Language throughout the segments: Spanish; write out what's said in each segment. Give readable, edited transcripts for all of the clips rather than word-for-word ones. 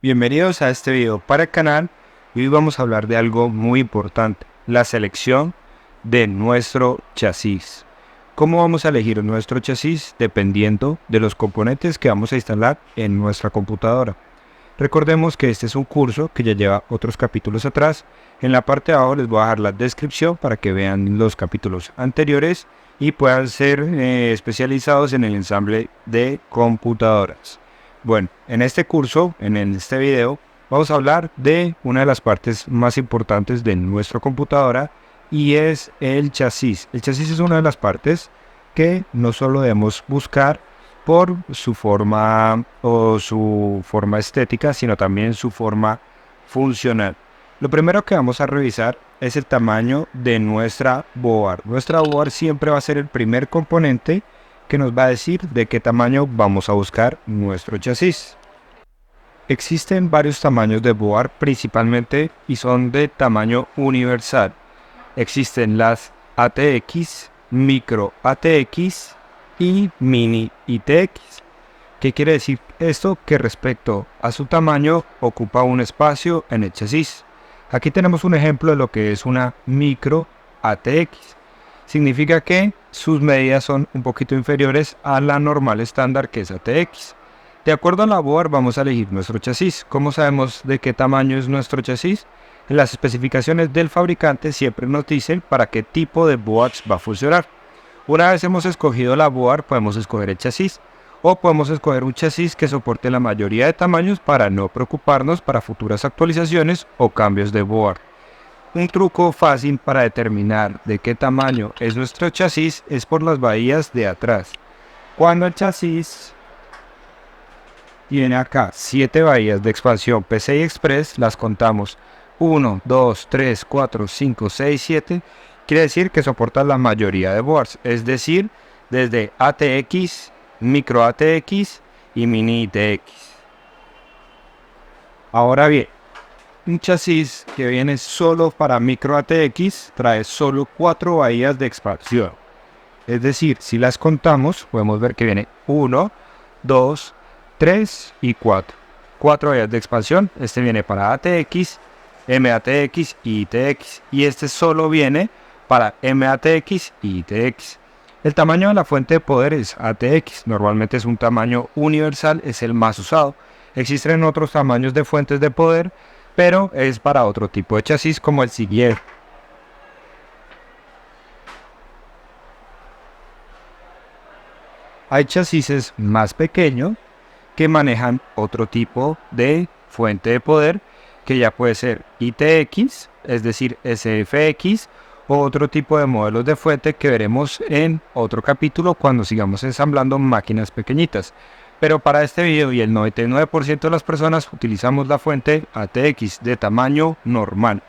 Bienvenidos a este video para el canal y hoy vamos a hablar de algo muy importante, la selección de nuestro chasis. ¿Cómo vamos a elegir nuestro chasis? Dependiendo de los componentes que vamos a instalar en nuestra computadora. Recordemos que este es un curso que ya lleva otros capítulos atrás. En la parte de abajo les voy a dejar la descripción para que vean los capítulos anteriores y puedan ser especializados en el ensamble de computadoras. Bueno, en este curso, en este video, vamos a hablar de una de las partes más importantes de nuestra computadora y es el chasis. El chasis es una de las partes que no solo debemos buscar por su forma o su forma estética, sino también su forma funcional. Lo primero que vamos a revisar es el tamaño de nuestra board. Nuestra board siempre va a ser el primer componente que nos va a decir de qué tamaño vamos a buscar nuestro chasis. Existen varios tamaños de board principalmente y son de tamaño universal. Existen las ATX, micro ATX y mini ITX. ¿Qué quiere decir esto? Que respecto a su tamaño ocupa un espacio en el chasis. Aquí tenemos un ejemplo de lo que es una micro ATX. Significa que sus medidas son un poquito inferiores a la normal estándar que es ATX. De acuerdo a la board vamos a elegir nuestro chasis. ¿Cómo sabemos de qué tamaño es nuestro chasis? En las especificaciones del fabricante siempre nos dicen para qué tipo de boards va a funcionar. Una vez hemos escogido la board podemos escoger el chasis o podemos escoger un chasis que soporte la mayoría de tamaños para no preocuparnos para futuras actualizaciones o cambios de board. Un truco fácil para determinar de qué tamaño es nuestro chasis es por las bahías de atrás. Cuando el chasis tiene acá 7 bahías de expansión PCI Express, las contamos 1, 2, 3, 4, 5, 6, 7, quiere decir que soporta la mayoría de boards, es decir, desde ATX, micro ATX y mini ITX. Ahora bien, un chasis que viene solo para micro ATX trae solo 4 bahías de expansión. Es decir, si las contamos, podemos ver que viene 1, 2, 3 y 4. 4 bahías de expansión. Este viene para ATX, MATX y ITX. Y este solo viene para MATX y ITX. El tamaño de la fuente de poder es ATX. Normalmente es un tamaño universal, es el más usado. Existen otros tamaños de fuentes de poder, pero es para otro tipo de chasis como el siguiente. Hay chasis más pequeños que manejan otro tipo de fuente de poder que ya puede ser ITX, es decir, SFX o otro tipo de modelos de fuente que veremos en otro capítulo cuando sigamos ensamblando máquinas pequeñitas. Pero para este video y el 99% de las personas utilizamos la fuente ATX de tamaño normal.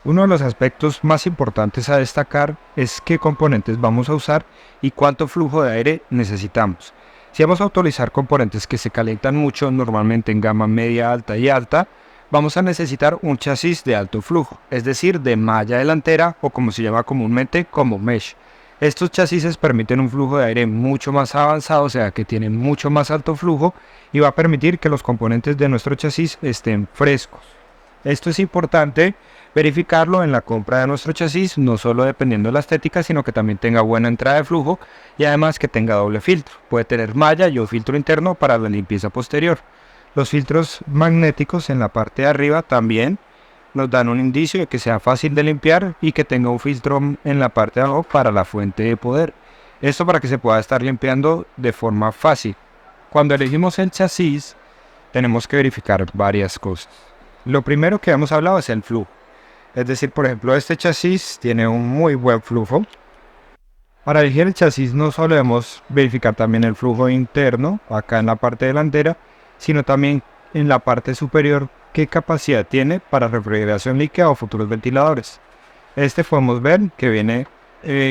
Uno de los aspectos más importantes a destacar es qué componentes vamos a usar y cuánto flujo de aire necesitamos. Si vamos a utilizar componentes que se calientan mucho, normalmente en gama media, alta y alta, vamos a necesitar un chasis de alto flujo, es decir, de malla delantera o como se llama comúnmente como mesh. Estos chasis permiten un flujo de aire mucho más avanzado, o sea que tienen mucho más alto flujo y va a permitir que los componentes de nuestro chasis estén frescos. Esto es importante verificarlo en la compra de nuestro chasis, no solo dependiendo de la estética, sino que también tenga buena entrada de flujo y además que tenga doble filtro. Puede tener malla y un filtro interno para la limpieza posterior. Los filtros magnéticos en la parte de arriba también nos dan un indicio de que sea fácil de limpiar y que tenga un filtro en la parte de abajo para la fuente de poder. Esto para que se pueda estar limpiando de forma fácil. Cuando elegimos el chasis tenemos que verificar varias cosas. Lo primero que hemos hablado es el flujo. Es decir, por ejemplo, este chasis tiene un muy buen flujo. Para elegir el chasis no solo debemos verificar también el flujo interno, acá en la parte delantera, sino también en la parte superior qué capacidad tiene para refrigeración líquida o futuros ventiladores. Este podemos ver que viene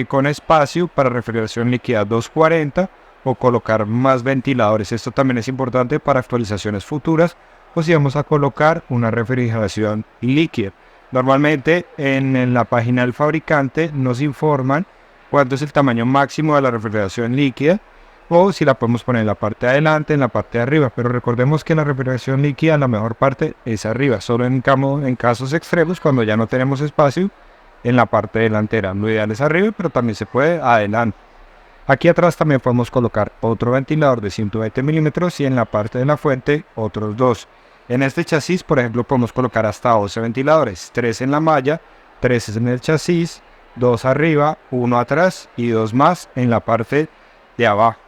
con espacio para refrigeración líquida 240 o colocar más ventiladores. Esto también es importante para actualizaciones futuras o si vamos a colocar una refrigeración líquida. Normalmente en la página del fabricante nos informan cuánto es el tamaño máximo de la refrigeración líquida o si la podemos poner en la parte de adelante, en la parte de arriba, pero recordemos que la refrigeración líquida la mejor parte es arriba, solo en casos extremos cuando ya no tenemos espacio en la parte delantera. Lo ideal es arriba, pero también se puede adelante. Aquí atrás también podemos colocar otro ventilador de 120 milímetros y en la parte de la fuente otros dos. En este chasis, por ejemplo, podemos colocar hasta 12 ventiladores, 3 en la malla, 3 en el chasis, 2 arriba, 1 atrás y 2 más en la parte de abajo.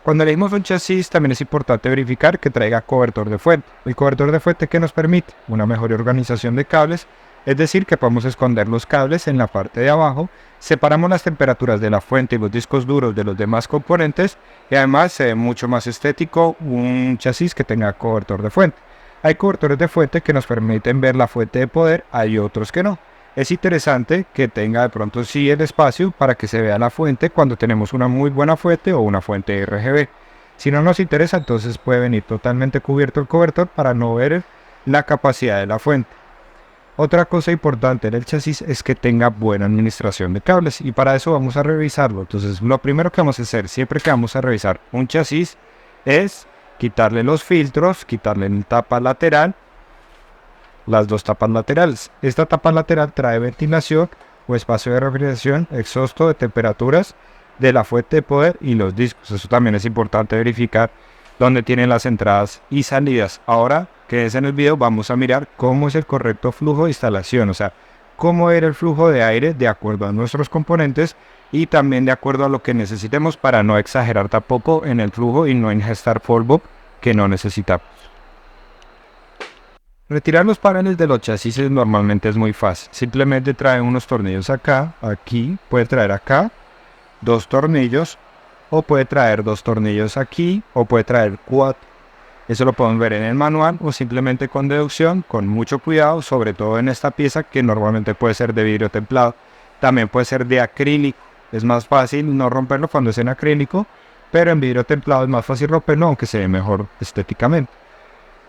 Cuando elegimos un chasis también es importante verificar que traiga cobertor de fuente. El cobertor de fuente que nos permite una mejor organización de cables, es decir, que podemos esconder los cables en la parte de abajo, separamos las temperaturas de la fuente y los discos duros de los demás componentes y además se ve mucho más estético un chasis que tenga cobertor de fuente. Hay cobertores de fuente que nos permiten ver la fuente de poder, hay otros que no. Es interesante que tenga de pronto sí el espacio para que se vea la fuente cuando tenemos una muy buena fuente o una fuente RGB. Si no nos interesa, entonces puede venir totalmente cubierto el cobertor para no ver la capacidad de la fuente. Otra cosa importante en el chasis es que tenga buena administración de cables y para eso vamos a revisarlo. Entonces lo primero que vamos a hacer siempre que vamos a revisar un chasis es quitarle los filtros, quitarle la tapa lateral, las dos tapas laterales. Esta tapa lateral trae ventilación o espacio de refrigeración, exhausto de temperaturas de la fuente de poder y los discos. Eso también es importante verificar dónde tienen las entradas y salidas. Ahora que es en el video vamos a mirar cómo es el correcto flujo de instalación, o sea, cómo era el flujo de aire de acuerdo a nuestros componentes y también de acuerdo a lo que necesitemos para no exagerar tampoco en el flujo y no ingestar polvo que no necesitamos. Retirar los paneles de los chasis normalmente es muy fácil. Simplemente trae unos tornillos acá, aquí, puede traer acá, 2 tornillos, o puede traer 2 tornillos aquí, o puede traer 4. Eso lo podemos ver en el manual o simplemente con deducción, con mucho cuidado, sobre todo en esta pieza que normalmente puede ser de vidrio templado. También puede ser de acrílico. Es más fácil no romperlo cuando es en acrílico, pero en vidrio templado es más fácil romperlo, aunque se ve mejor estéticamente.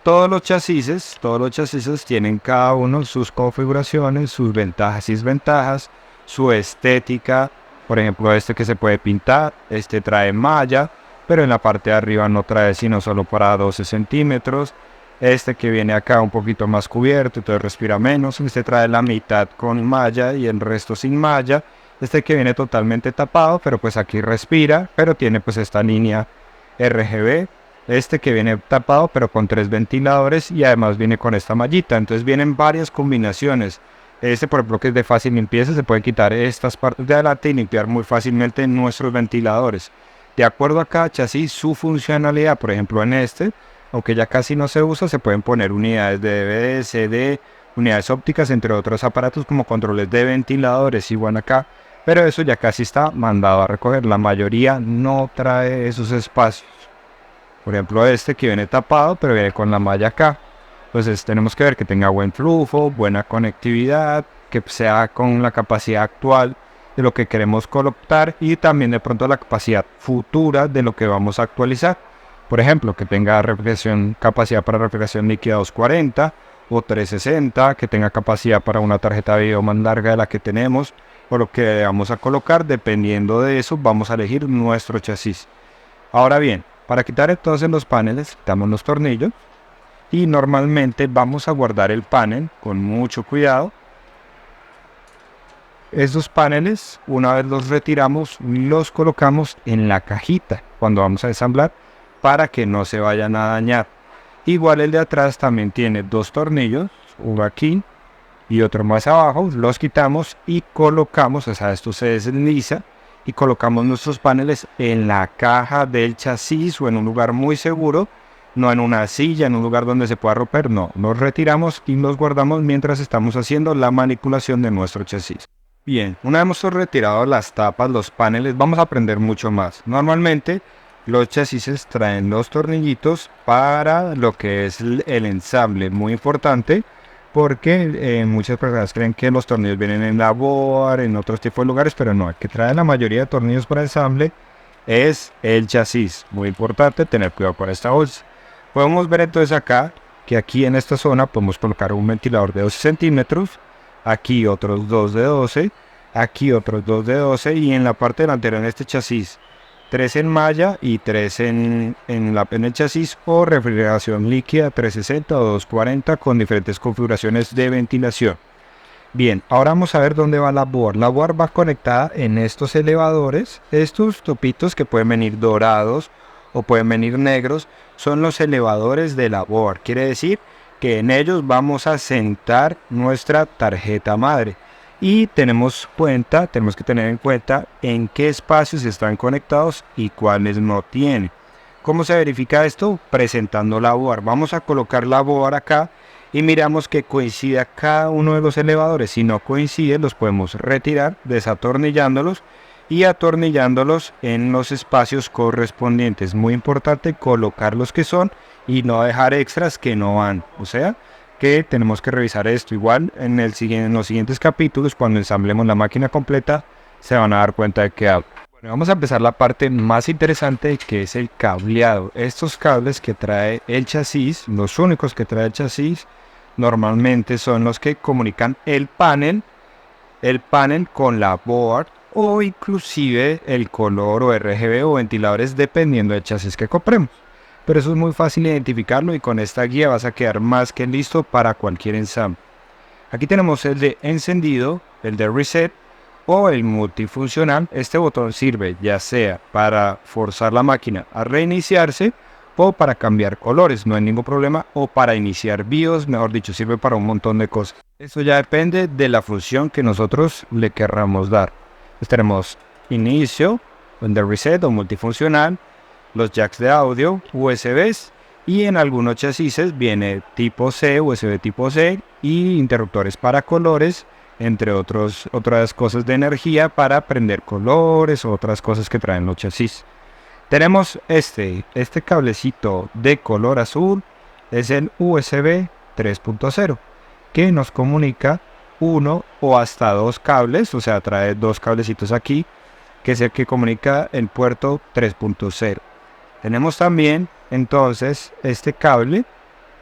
Todos los chasis tienen cada uno sus configuraciones, sus ventajas y desventajas, su estética. Por ejemplo, este que se puede pintar, este trae malla, pero en la parte de arriba no trae sino solo para 12 centímetros. Este que viene acá un poquito más cubierto, entonces respira menos. Este trae la mitad con malla y el resto sin malla. Este que viene totalmente tapado, pero pues aquí respira, pero tiene pues esta línea RGB. Este que viene tapado pero con 3 ventiladores y además viene con esta mallita. Entonces vienen varias combinaciones. Este por ejemplo que es de fácil limpieza, se puede quitar estas partes de adelante y limpiar muy fácilmente nuestros ventiladores. De acuerdo a cada chasis su funcionalidad, por ejemplo en este, aunque ya casi no se usa, se pueden poner unidades de DVD, CD, unidades ópticas, entre otros aparatos como controles de ventiladores igual acá. Pero eso ya casi está mandado a recoger. La mayoría no trae esos espacios. Por ejemplo este que viene tapado pero viene con la malla acá. Entonces tenemos que ver que tenga buen flujo, buena conectividad, que sea con la capacidad actual de lo que queremos colocar y también de pronto la capacidad futura de lo que vamos a actualizar. Por ejemplo, que tenga capacidad para refrigeración líquida 240 o 360, que tenga capacidad para una tarjeta de video más larga de la que tenemos o lo que vamos a colocar. Dependiendo de eso vamos a elegir nuestro chasis. Ahora bien, para quitar entonces los paneles, quitamos los tornillos y normalmente vamos a guardar el panel con mucho cuidado. Estos paneles, una vez los retiramos, los colocamos en la cajita cuando vamos a ensamblar para que no se vayan a dañar. Igual el de atrás también tiene 2 tornillos, uno aquí y otro más abajo. Los quitamos y colocamos, o sea, esto se desliza y colocamos nuestros paneles en la caja del chasis o en un lugar muy seguro, no en una silla, en un lugar donde se pueda romper, no. Los retiramos y los guardamos mientras estamos haciendo la manipulación de nuestro chasis. Bien, una vez hemos retirado las tapas, los paneles, vamos a aprender mucho más. Normalmente los chasis traen los tornillitos para lo que es el ensamble, muy importante. Porque muchas personas creen que los tornillos vienen en la board, en otros tipos de lugares, pero no, el que trae la mayoría de tornillos para ensamble es el chasis. Muy importante tener cuidado con esta bolsa. Podemos ver entonces acá, que aquí en esta zona podemos colocar un ventilador de 12 centímetros, aquí otros 2 de 12, aquí otros 2 de 12 y en la parte delantera en este chasis 3 en malla y 3 en el chasis, o refrigeración líquida 360 o 240 con diferentes configuraciones de ventilación. Bien, ahora vamos a ver dónde va la board. La board va conectada en estos elevadores. Estos tupitos que pueden venir dorados o pueden venir negros son los elevadores de la board. Quiere decir que en ellos vamos a sentar nuestra tarjeta madre. Y tenemos que tener en cuenta en qué espacios están conectados y cuáles no tienen. ¿Cómo se verifica esto? Presentando la board. Vamos a colocar la board acá y miramos que coincida cada uno de los elevadores. Si no coincide, los podemos retirar desatornillándolos y atornillándolos en los espacios correspondientes. Muy importante colocar los que son y no dejar extras que no van. O sea, que tenemos que revisar esto. Igual en los siguientes capítulos, cuando ensamblemos la máquina completa, se van a dar cuenta de que hablo. Bueno, vamos a empezar la parte más interesante, que es el cableado. Estos cables que trae el chasis, los únicos que trae el chasis, normalmente son los que comunican el panel con la board, o inclusive el color o RGB o ventiladores, dependiendo del chasis que compremos. Pero eso es muy fácil identificarlo, y con esta guía vas a quedar más que listo para cualquier ensamble. Aquí tenemos el de encendido, el de reset o el multifuncional. Este botón sirve ya sea para forzar la máquina a reiniciarse o para cambiar colores, no hay ningún problema, o para iniciar BIOS, mejor dicho, sirve para un montón de cosas. Eso ya depende de la función que nosotros le querramos dar. Entonces tenemos inicio, el de reset o multifuncional, los jacks de audio, USBs, y en algunos chasis viene tipo C, USB tipo C, y interruptores para colores, entre otras cosas de energía para prender colores o otras cosas que traen los chasis. Tenemos este cablecito de color azul, es el USB 3.0, que nos comunica uno o hasta dos cables, o sea, trae dos cablecitos aquí, que es el que comunica el puerto 3.0. Tenemos también entonces este cable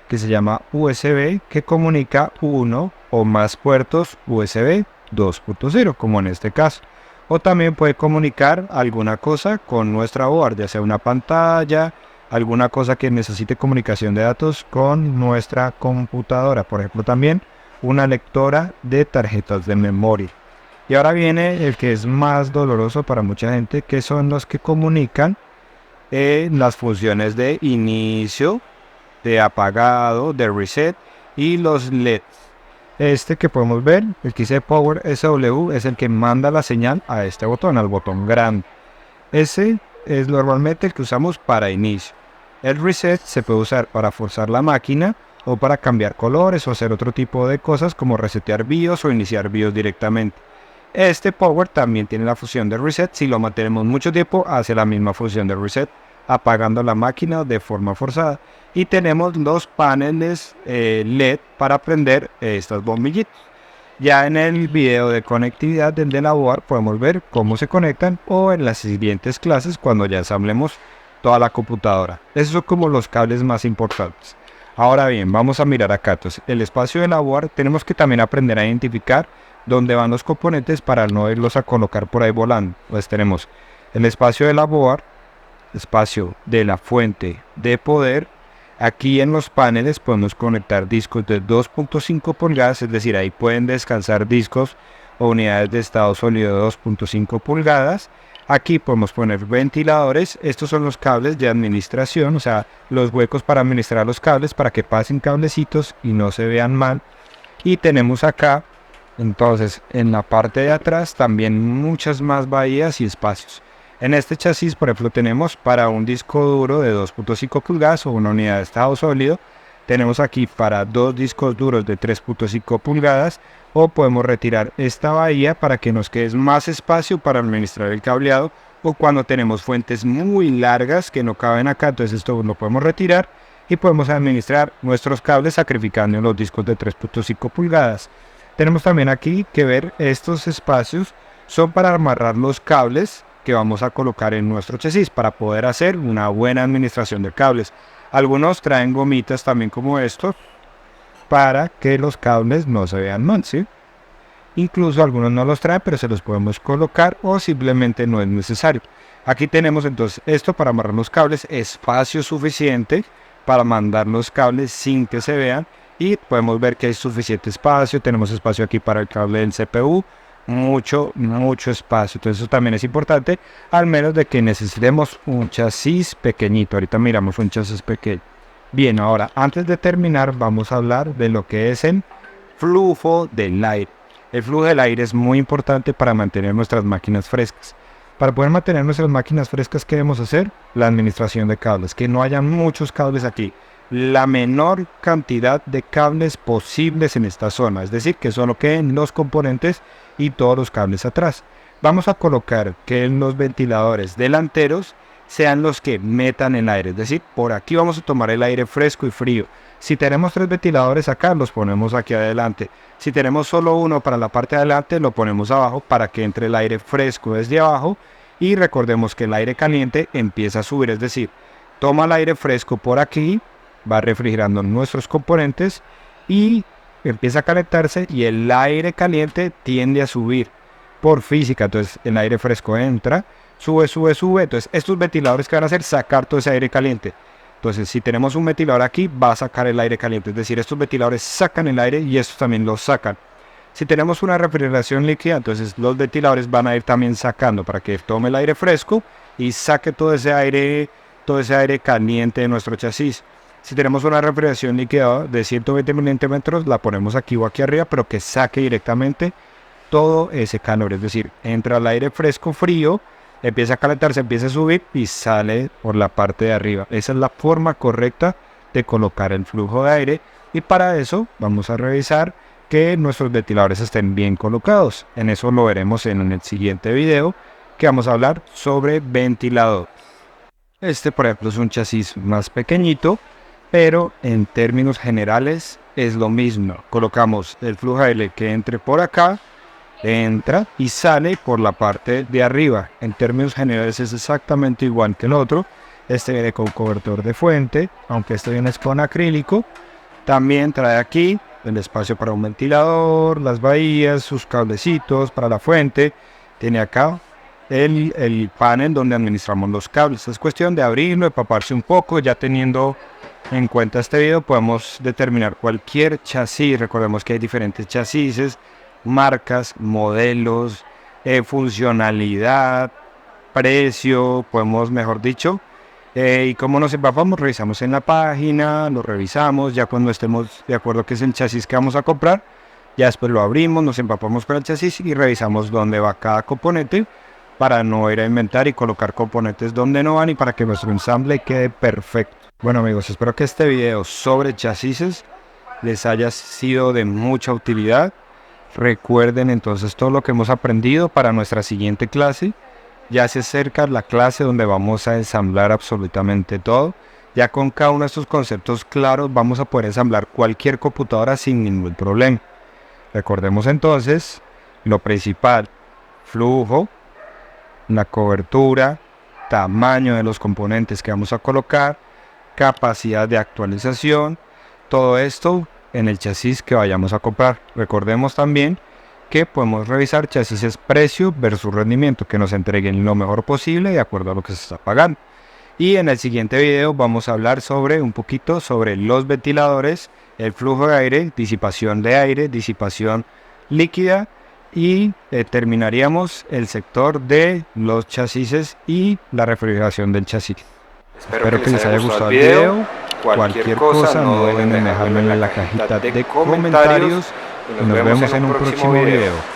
que se llama USB, que comunica uno o más puertos USB 2.0, como en este caso. O también puede comunicar alguna cosa con nuestra board, ya sea una pantalla, alguna cosa que necesite comunicación de datos con nuestra computadora. Por ejemplo, también una lectora de tarjetas de memoria. Y ahora viene el que es más doloroso para mucha gente, que son los que comunican las funciones de inicio, de apagado, de reset y los LEDs. Este que podemos ver, el que dice Power SW, es el que manda la señal a este botón, al botón grande. Ese es normalmente el que usamos para inicio. El reset se puede usar para forzar la máquina o para cambiar colores o hacer otro tipo de cosas, como resetear BIOS o iniciar BIOS directamente. Este Power también tiene la función de reset. Si lo mantenemos mucho tiempo, hace la misma función de reset, apagando la máquina de forma forzada. Y tenemos los paneles LED para prender estas bombillitas. Ya en el video de conectividad del de la board podemos ver cómo se conectan, o en las siguientes clases cuando ya ensamblemos toda la computadora. Esos son como los cables más importantes. Ahora bien, vamos a mirar acá. Entonces, el espacio de la board, tenemos que también aprender a identificar dónde van los componentes para no irlos a colocar por ahí volando. Pues tenemos el espacio de la board, espacio de la fuente de poder. Aquí en los paneles podemos conectar discos de 2.5 pulgadas, es decir, ahí pueden descansar discos o unidades de estado sólido de 2.5 pulgadas. Aquí podemos poner ventiladores. Estos son los cables de administración, o sea, los huecos para administrar los cables, para que pasen cablecitos y no se vean mal. Y tenemos acá, entonces, en la parte de atrás también muchas más bahías y espacios. En este chasis, por ejemplo, tenemos para un disco duro de 2.5 pulgadas o una unidad de estado sólido. Tenemos aquí para dos discos duros de 3.5 pulgadas, o podemos retirar esta bahía para que nos quede más espacio para administrar el cableado, o cuando tenemos fuentes muy largas que no caben acá, entonces esto lo podemos retirar y podemos administrar nuestros cables sacrificando los discos de 3.5 pulgadas. Tenemos también aquí que ver estos espacios son para amarrar los cables que vamos a colocar en nuestro chasis para poder hacer una buena administración de cables. Algunos traen gomitas también como estos para que los cables no se vean mal, ¿sí? Incluso algunos no los traen, pero se los podemos colocar o simplemente no es necesario. Aquí tenemos entonces esto para amarrar los cables, espacio suficiente para mandar los cables sin que se vean, y podemos ver que hay suficiente espacio. Tenemos espacio aquí para el cable del CPU, mucho espacio. Entonces eso también es importante, al menos de que necesitemos un chasis pequeñito. Ahorita miramos un chasis pequeño. Bien, ahora antes de terminar vamos a hablar de lo que es el flujo del aire. El flujo del aire es muy importante para mantener nuestras máquinas frescas. Para poder mantener nuestras máquinas frescas, ¿qué debemos hacer? La administración de cables, que no haya muchos cables aquí. La menor cantidad de cables posibles en esta zona, es decir, que solo queden los componentes y todos los cables atrás. Vamos a colocar que los ventiladores delanteros sean los que metan el aire, es decir, por aquí vamos a tomar el aire fresco y frío. Si tenemos 3 ventiladores acá, los ponemos aquí adelante. Si tenemos solo uno para la parte de adelante, lo ponemos abajo para que entre el aire fresco desde abajo. Y recordemos que el aire caliente empieza a subir, es decir, toma el aire fresco por aquí, va refrigerando nuestros componentes y empieza a calentarse, y el aire caliente tiende a subir por física. Entonces el aire fresco entra, sube. Entonces estos ventiladores que van a hacer, sacar todo ese aire caliente. Entonces si tenemos un ventilador aquí, va a sacar el aire caliente, es decir, estos ventiladores sacan el aire y estos también lo sacan. Si tenemos una refrigeración líquida, entonces los ventiladores van a ir también sacando para que tome el aire fresco y saque todo ese aire caliente de nuestro chasis. Si tenemos una refrigeración líquida de 120 milímetros, la ponemos aquí o aquí arriba, pero que saque directamente todo ese calor, es decir, entra el aire fresco frío, empieza a calentarse, empieza a subir y sale por la parte de arriba. Esa es la forma correcta de colocar el flujo de aire, y para eso vamos a revisar que nuestros ventiladores estén bien colocados. En eso lo veremos en el siguiente video, que vamos a hablar sobre ventilador. Este, por ejemplo, es un chasis más pequeñito, pero en términos generales es lo mismo. Colocamos el flujo de aire que entre por acá, entra y sale por la parte de arriba. En términos generales es exactamente igual que el otro. Este viene con cobertor de fuente, aunque este viene con acrílico. También trae aquí el espacio para un ventilador, las bahías, sus cablecitos para la fuente. Tiene acá el panel donde administramos los cables. Es cuestión de abrirlo, de empaparse un poco. Ya teniendo en cuenta este video, podemos determinar cualquier chasis. Recordemos que hay diferentes chasis, marcas, modelos, funcionalidad, precio, podemos, mejor dicho, y como nos empapamos, revisamos en la página, lo revisamos, ya cuando estemos de acuerdo que es el chasis que vamos a comprar, ya después lo abrimos, nos empapamos con el chasis y revisamos dónde va cada componente, para no ir a inventar y colocar componentes donde no van, y para que nuestro ensamble quede perfecto. Bueno amigos, espero que este video sobre chasis les haya sido de mucha utilidad. Recuerden entonces todo lo que hemos aprendido para nuestra siguiente clase. Ya se acerca la clase donde vamos a ensamblar absolutamente todo. Ya con cada uno de estos conceptos claros vamos a poder ensamblar cualquier computadora sin ningún problema. Recordemos entonces lo principal: flujo, la cobertura, tamaño de los componentes que vamos a colocar, capacidad de actualización, todo esto en el chasis que vayamos a comprar. Recordemos también que podemos revisar chasis precio versus rendimiento, que nos entreguen lo mejor posible de acuerdo a lo que se está pagando. Y en el siguiente video vamos a hablar un poquito sobre los ventiladores, el flujo de aire, disipación líquida, y terminaríamos el sector de los chasis y la refrigeración del chasis. Espero que les haya gustado el video. Cualquier cosa no deben dejarme en la cajita de comentarios, y nos vemos en un próximo video.